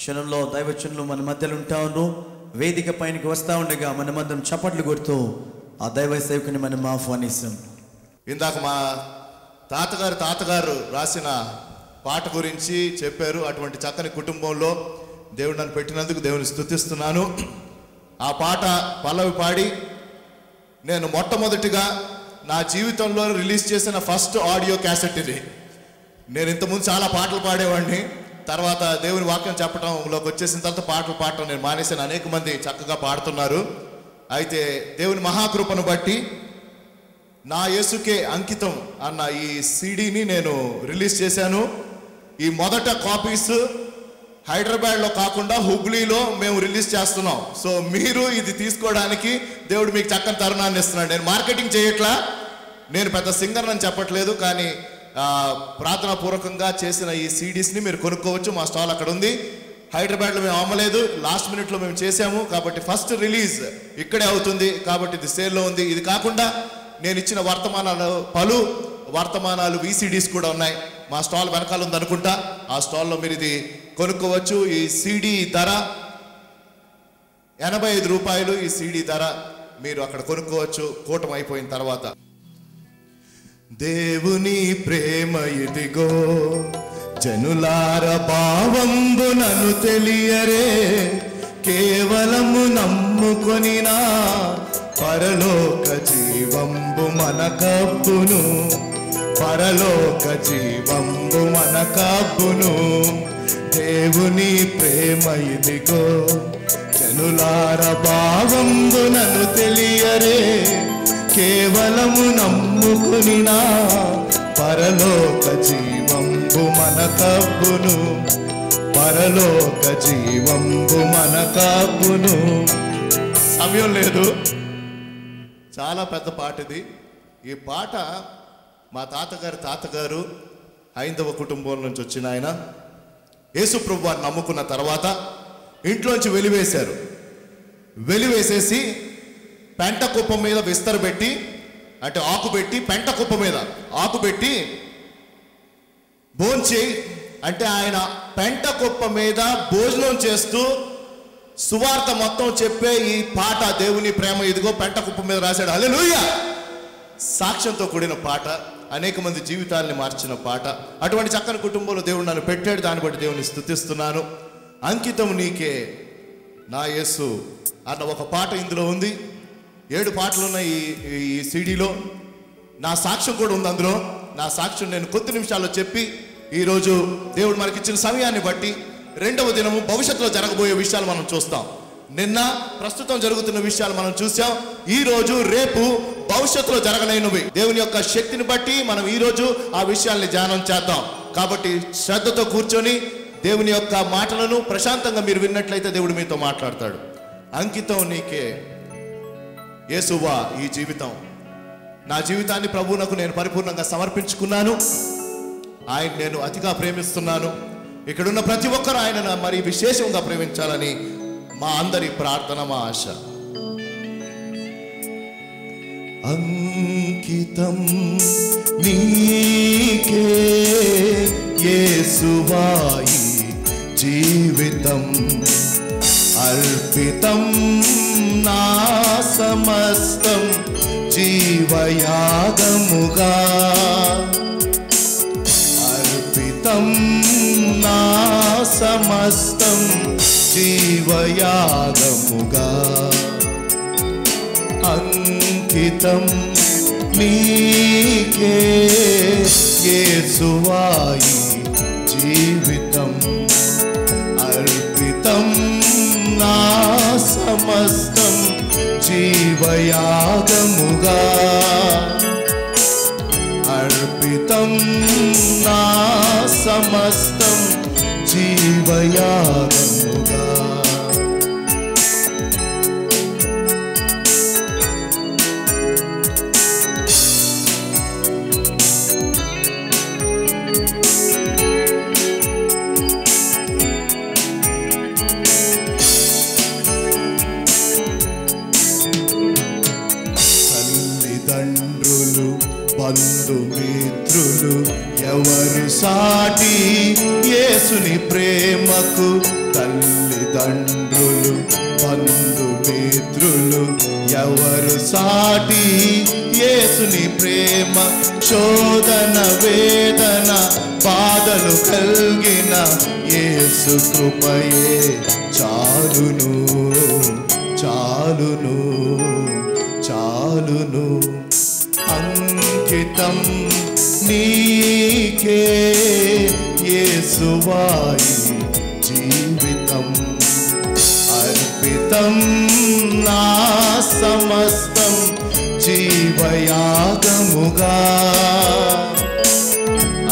క్షణంలో దైవచనులు మన మధ్యలో ఉంటాను. వేదిక పైనకి వస్తూ ఉండగా మనమందరం చప్పట్లు కొడుతూ ఆ దైవ సేవకుని మనం ఆహ్వానిస్తాం. ఇందాక మా తాతగారు రాసిన పాట గురించి చెప్పారు. అటువంటి చక్కని కుటుంబంలో దేవుడు నన్ను పెట్టినందుకు దేవుని స్తుతిస్తున్నాను. ఆ పాట పల్లవి పాడి నేను మొట్టమొదటిగా నా జీవితంలో రిలీజ్ చేసిన ఫస్ట్ ఆడియో క్యాసెట్ ఇది. నేను ఇంతకుముందు చాలా పాటలు పాడేవాడిని. తర్వాత దేవుని వాక్యం చెప్పడంలోకి వచ్చేసిన తర్వాత పాటలు పాడటం నేను మానేసిన. అనేక మంది చక్కగా పాడుతున్నారు. అయితే దేవుని మహాకృపను బట్టి నా యేసుకే అంకితం అన్న ఈ సీడీని నేను రిలీజ్ చేశాను. ఈ మొదట కాపీస్ హైదరాబాద్లో కాకుండా హుబ్లీలో మేము రిలీజ్ చేస్తున్నాం. సో మీరు ఇది తీసుకోవడానికి దేవుడు మీకు చక్కని తరుణాన్ని ఇస్తున్నాడు. నేను మార్కెటింగ్ చేయట్లా, నేను పెద్ద సింగర్ అని చెప్పట్లేదు, కానీ ప్రార్థనాపూర్వకంగా చేసిన ఈ సీడీస్ని మీరు కొనుక్కోవచ్చు. మా స్టాల్ అక్కడ ఉంది. హైదరాబాద్లో మేము అమ్మలేదు, లాస్ట్ మినిట్లో మేము చేసాము. కాబట్టి ఫస్ట్ రిలీజ్ ఇక్కడే అవుతుంది. కాబట్టి ఇది సేల్లో ఉంది. ఇది కాకుండా నేను ఇచ్చిన పలు వర్తమానాలు VCDs కూడా ఉన్నాయి. మా స్టాల్ వెనకాల ఉంది అనుకుంటా. ఆ స్టాల్లో మీరు ఇది కొనుక్కోవచ్చు. ఈ సీడీ ధర 85 రూపాయలు. ఈ సీడీ ధర మీరు అక్కడ కొనుక్కోవచ్చు కూటమి అయిపోయిన తర్వాత. దేవుని ప్రేమ ఇదిగో జనులార భావంబు నన్ను తెలియరే, కేవలము నమ్ముకొనినా పరలోక జీవంబు మన కబ్బును, పరలోక జీవంబు మన కబ్బును. దేవుని ప్రేమ ఇదిగో జనులార భావంబు నన్ను తెలియరే, కేవలము నమ్ముకునినా పరలోక జీవంబు మన కబ్బును, పరలోక జీవంబు మన కబ్బును. సమయం లేదు, చాలా పెద్ద పాట ఇది. ఈ పాట మా తాతగారు హైందవ కుటుంబం నుంచి వచ్చిన ఆయన యేసు ప్రభు వారిని నమ్ముకున్న తర్వాత ఇంట్లోంచి వెలివేశారు. వెలివేసేసి పెంట కుప్ప మీద విస్తర పెట్టి, అంటే ఆకు పెట్టి, పెంట కుప్ప మీద ఆకు పెట్టి భోంచేయి అంటే ఆయన పెంట కుప్ప మీద భోజనం చేస్తూ సువార్త మొత్తం చెప్పే ఈ పాట దేవుని ప్రేమ ఇదిగో పెంట కుప్ప మీద రాశాడు. హల్లెలూయా! సాక్ష్యంతో కూడిన పాట, అనేక మంది జీవితాలని మార్చిన పాట. అటువంటి చక్కని కుటుంబంలో దేవుడు నన్ను పెట్టాడు. దాన్ని బట్టి దేవుని స్తుతిస్తున్నాను. అంకితం నీకే నా యేసు అన్న ఒక పాట ఇందులో ఉంది. 7 పాటలు ఉన్నాయి ఈ సీడీలో. నా సాక్ష్యం కూడా ఉంది అందులో. నా సాక్ష్యం నేను కొద్ది నిమిషాల్లో చెప్పి ఈరోజు దేవుడు మనకిచ్చిన సమయాన్ని బట్టి రెండవ దినము భవిష్యత్తులో జరగబోయే విషయాలు మనం చూస్తాం. నిన్న ప్రస్తుతం జరుగుతున్న విషయాలు మనం చూసాం. ఈ రోజు రేపు భవిష్యత్తులో జరగలేనివి దేవుని యొక్క శక్తిని బట్టి మనం ఈరోజు ఆ విషయాల్ని ధ్యానం చేద్దాం. కాబట్టి శ్రద్ధతో కూర్చొని దేవుని యొక్క మాటలను ప్రశాంతంగా మీరు విన్నట్లయితే దేవుడు మీతో మాట్లాడతాడు. అంకితం నీకే యేసువా ఈ జీవితం. నా జీవితాన్ని ప్రభువునకు నేను పరిపూర్ణంగా సమర్పించుకున్నాను. ఆయన నేను అతిగా ప్రేమిస్తున్నాను. ఇక్కడున్న ప్రతి ఒక్కరు ఆయన మరి విశేషంగా ప్రేమించాలని మా అందరి ప్రార్థన, మా ఆశ. అంకితం నీకే యేసువా ఈ జీవితం, అర్పితం నా సమస్తం జీవయాగముగా, అర్పితం నా సమస్తం జీవయాగముగా. అంకితం నీకే యేసువా ఈ జీవితం, అర్పితం నా సమస్తం జీవయాగముగా, అర్పితం నా సమస్తం జీవయాగముగా. తల్లిదండ్రులు, బంధుమిత్రులు ఎవరు సాటి యేసుని ప్రేమకు తల్లిదండ్రులు బంధుమిత్రులు ఎవరు సాటి యేసుని ప్రేమ శోధన వేదన బాధలు కలిగిన యేసు కృపయే చాలును చాలును చాలును అంకితం నీకే యేసువాయి జీవితం అర్పితం నా సమస్తం జీవయాగముగా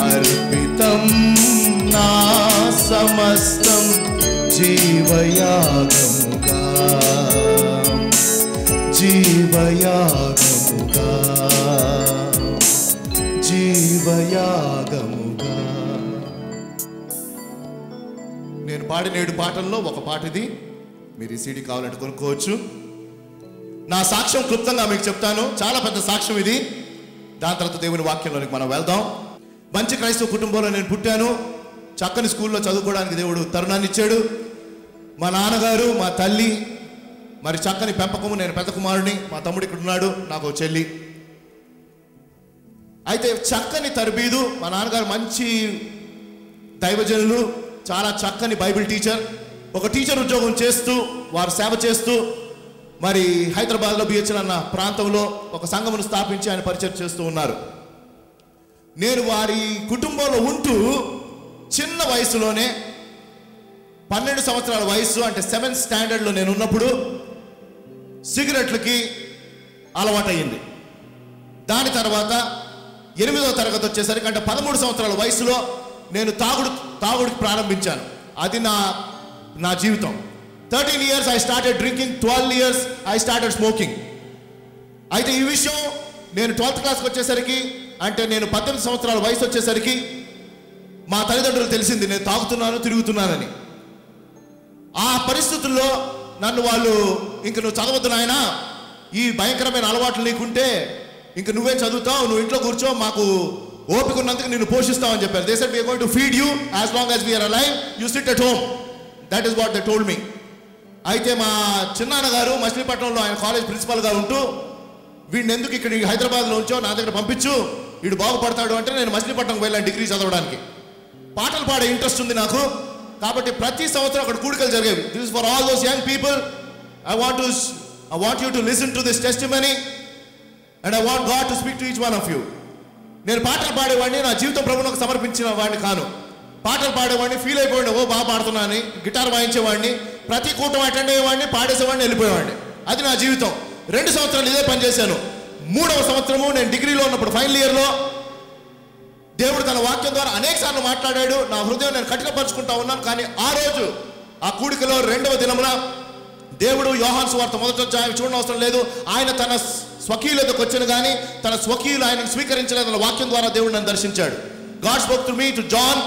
అర్పితం నా సమస్తం జీవయాగముగా జీవయాగముగా జీవయాగముగా. నేను పాడిన 7 పాటల్లో ఒక పాట ఇది. మీరు ఈ సీడీ కావాలంటే కొనుక్కోవచ్చు. నా సాక్ష్యం క్లుప్తంగా మీకు చెప్తాను. చాలా పెద్ద సాక్ష్యం ఇది. దాని తర్వాత దేవుని వాక్యంలోనికి మనం వెళ్దాం. మంచి క్రైస్తవ కుటుంబంలో నేను పుట్టాను. చక్కని స్కూల్లో చదువుకోవడానికి దేవుడు తరుణాన్ని ఇచ్చాడు. మా నాన్నగారు, మా తల్లి మరి చక్కని పెంపకము. నేను పెద్ద కుమారుడిని. మా తమ్ముడు ఇక్కడ ఉన్నాడు, నాకు చెల్లి. అయితే చక్కని తరబీదు. మా నాన్నగారు మంచి దైవజనులు, చాలా చక్కని బైబిల్ టీచర్. ఒక టీచర్ ఉద్యోగం చేస్తూ వారు సేవ చేస్తూ మరి హైదరాబాద్లో బిహెచ్ఎల్ అన్న ప్రాంతంలో ఒక సంఘమును స్థాపించి ఆయన పరిచయం చేస్తూ ఉన్నారు. నేను వారి కుటుంబంలో ఉంటూ చిన్న వయసులోనే 12 సంవత్సరాల వయసు అంటే 7th స్టాండర్డ్లో నేను ఉన్నప్పుడు సిగరెట్లకి అలవాటయ్యింది. దాని తర్వాత 8వ తరగతి వచ్చేసరికి అంటే 13 సంవత్సరాల వయసులో నేను తాగుడికి ప్రారంభించాను. అది నా జీవితం. 13 years I started drinking, 12 years I started smoking. అయితే ఈ విషయం నేను 12th క్లాస్కి వచ్చేసరికి అంటే నేను 18 సంవత్సరాల వయసు వచ్చేసరికి మా తల్లిదండ్రులు తెలిసింది నేను తాగుతున్నాను, తిరుగుతున్నానని. ఆ పరిస్థితుల్లో నన్ను వాళ్ళు ఇంక నువ్వు చదవద్దు నాయనా, ఈ భయంకరమైన అలవాట్లు నీకుంటే ఇంక నువ్వే చదువుతావు, నువ్వు ఇంట్లో కూర్చో, మాకు ఓపిక ఉన్నందుకు నిన్ను పోషిస్తామని చెప్పారు. They said we are going to feed you as long as we are alive, you sit at home. That is what they told me. అయితే మా చిన్నాన్నగారు మచిలీపట్నంలో ఆయన కాలేజ్ ప్రిన్సిపల్గా ఉంటూ వీడిని ఎందుకు ఇక్కడ హైదరాబాద్లో ఉంచో, నా దగ్గర పంపించు, వీడు బాగుపడతాడు అంటే నేను మచిలీపట్నంకి వెళ్ళాను డిగ్రీ చదవడానికి. పాటలు పాడే ఇంట్రెస్ట్ ఉంది నాకు. కాబట్టి ప్రతి సంవత్సరం అక్కడ కూడికలు జరిగేవి. This is for all those young people. I want you to listen to this testimony and I want God to speak to each one of you. నేను పాటలు పాడేవాడిని, నా జీవితం ప్రభువుకు సమర్పించిన వాడిని కాను. పాటలు పాడేవాడిని, ఫీల్ అయిపోయాడు, ఓ బాగా పాడుతున్నాను. గిటార్ వాయించేవాడిని, ప్రతి కూటం అటెండ్ అయ్యేవాడిని, పాడేసేవాడిని, వెళ్ళిపోయేవాడిని. అది నా జీవితం. 2 సంవత్సరాలు ఇదే పని చేశాను. 3వ సంవత్సరము నేను డిగ్రీలో ఉన్నప్పుడు ఫైనల్ ఇయర్లో దేవుడు తన వాక్యం ద్వారా అనేక సార్లు మాట్లాడాడు. నా హృదయం నేను కఠినపరుచుకుంటా ఉన్నాను. కానీ ఆ రోజు ఆ కూడికలో 2వ దినమున దేవుడు యోహాను సువార్త 1వ అధ్యాయం చూడడం అవసరం లేదు, ఆయన తన స్వకీయులకు వచ్చాను కానీ తన స్వకీయులు ఆయన స్వీకరించలేదన్న వాక్యం ద్వారా దేవుడు నన్ను దర్శించాడు. God spoke to me to John,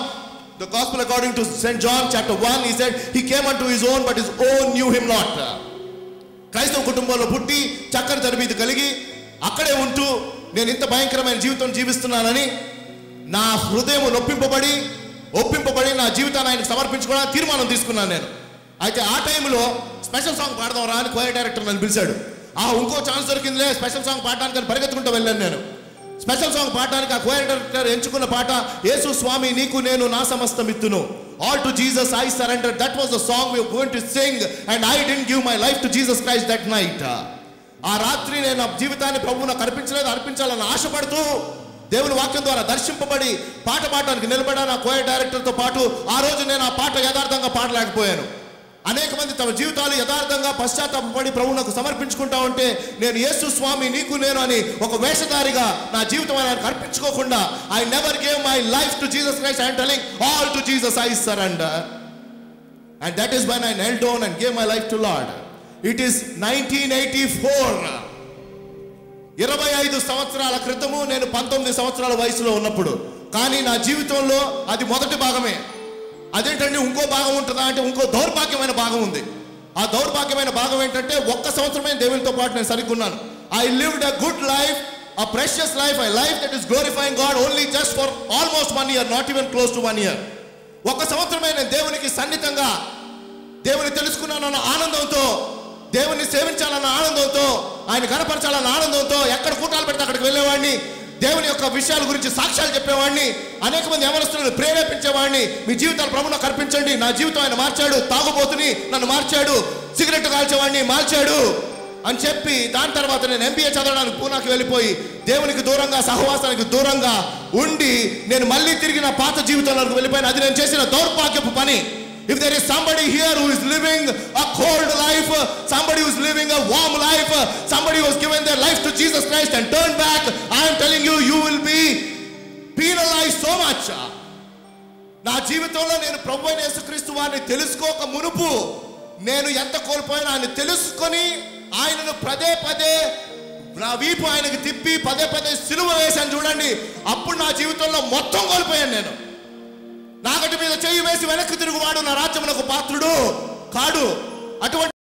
the gospel according to St. John chapter 1. He said he came unto his own but his own knew him not. క్రైస్తవ కుటుంబంలో పుట్టి చక్కని తరబీదు కలిగి అక్కడే ఉంటూ నేను ఇంత భయంకరమైన జీవితం జీవిస్తున్నానని నా హృదయం ఒప్పింపబడి నా జీవితాన్ని ఆయనకు సమర్పించుకోవడానికి తీర్మానం తీసుకున్నాను నేను. అయితే ఆ టైంలో స్పెషల్ సాంగ్ పాడదాం రా అని కోయర్ డైరెక్టర్ నన్ను పిలిచాడు. ఇంకో ఛాన్స్ దొరికిందిలే స్పెషల్ సాంగ్ పాడడానికి పరిగెత్తుకుంటూ వెళ్ళాను నేను. స్పెషల్ సాంగ్ పాడడానికి ఆ కోయర్ డైరెక్టర్ ఎంచుకున్న పాట యేసు స్వామి నీకు నేను నా సమస్తం ఇత్తును, all to Jesus I surrender. That was the song we were going to sing and I didn't give my life to Jesus Christ that night. ఆ రాత్రి నేను నా జీవితాన్ని ప్రభువు నాకు అర్పించాలని ఆశపడుతూ దేవుని వాక్యం ద్వారా దర్శింపబడి పాట పాడడానికి నిలబడ్డాను ఆ కోయర్ డైరెక్టర్తో పాటు. ఆ రోజు నేను ఆ పాట యథార్థంగా పాడలేకపోయాను. అనేక మంది తమ జీవితాలు యథార్థంగా పశ్చాత్తాపడి ప్రభువునకు సమర్పించుకుంటా ఉంటే నేను యేసు స్వామి నీకు నేను అని ఒక వేషధారిగా నా జీవితం ఆయనకు అర్పించుకోకుండా I never gave my life to Jesus Christ. I am telling all to Jesus I surrender. And that is when I knelt down and gave my life to Lord. It is 1984. 25 సంవత్సరాల క్రితము నేను 19 సంవత్సరాల వయసులో ఉన్నప్పుడు. కానీ నా జీవితంలో అది మొదటి భాగమే. అదేంటంటే ఇంకో భాగం ఉంటుందా అంటే ఇంకో దౌర్భాగ్యమైన భాగం ఉంది. ఆ దౌర్భాగ్యమైన భాగం ఏంటంటే 1 సంవత్సరమే దేవునితో పాటు నేను సరిగ్గున్నాను. I lived a good life, a precious life, a life that is glorifying God only just for almost 1 year, not even close to 1 year. 1 సంవత్సరమే నేను దేవునికి సన్నిహితంగా దేవుని తెలుసుకున్నానన్న ఆనందంతో, దేవుని సేవించాలన్న ఆనందంతో, ఆయన కనపరచాలన్న ఆనందంతో ఎక్కడ కూటాలు పెడితే అక్కడికి వెళ్ళేవాడిని. దేవుని యొక్క విషయాల గురించి సాక్ష్యాలు చెప్పేవాడిని. అనేక మంది యవనస్తులను ప్రేరేపించేవాడిని. మీ జీవితాలు ప్రభువులో కర్పించండి. నా జీవితం ఆయన మార్చాడు. తాగుబోతుని నన్ను మార్చాడు. సిగరెట్ కాల్చేవాడిని మార్చాడు అని చెప్పి, దాని తర్వాత నేను MBA చదవడానికి పూనాకి వెళ్ళిపోయి దేవునికి దూరంగా, సహవాసానికి దూరంగా ఉండి నేను మళ్ళీ తిరిగి నా పాత జీవితంలోకి వెళ్ళిపోయాను. అది నేను చేసిన దౌర్భాగ్యపు పని. If there is somebody here who is living a cold life, somebody who is living a warm life, somebody who has given their life to Jesus Christ and turned back, I am telling you, you will be penalized so much. నా జీవితంలో నేను ప్రభువైన యేసుక్రీస్తు వారిని తెలుసుకోక మునుపు నేను ఎంత కోల్పోయానో ఆయన తెలుసుకొని ఆయనను పదే పదే నా వీపు ఆయనకి తిప్పి పదే పదే సిలువ వేశాను చూడండి. అప్పుడు నా జీవితంలో మొత్తం కోల్పోయాను. నేను నాగటి మీద చెయ్యి వేసి వెనక్కి తిరుగువాడు నా రాజ్యమునకు పాత్రుడు కాడు. అటువంటి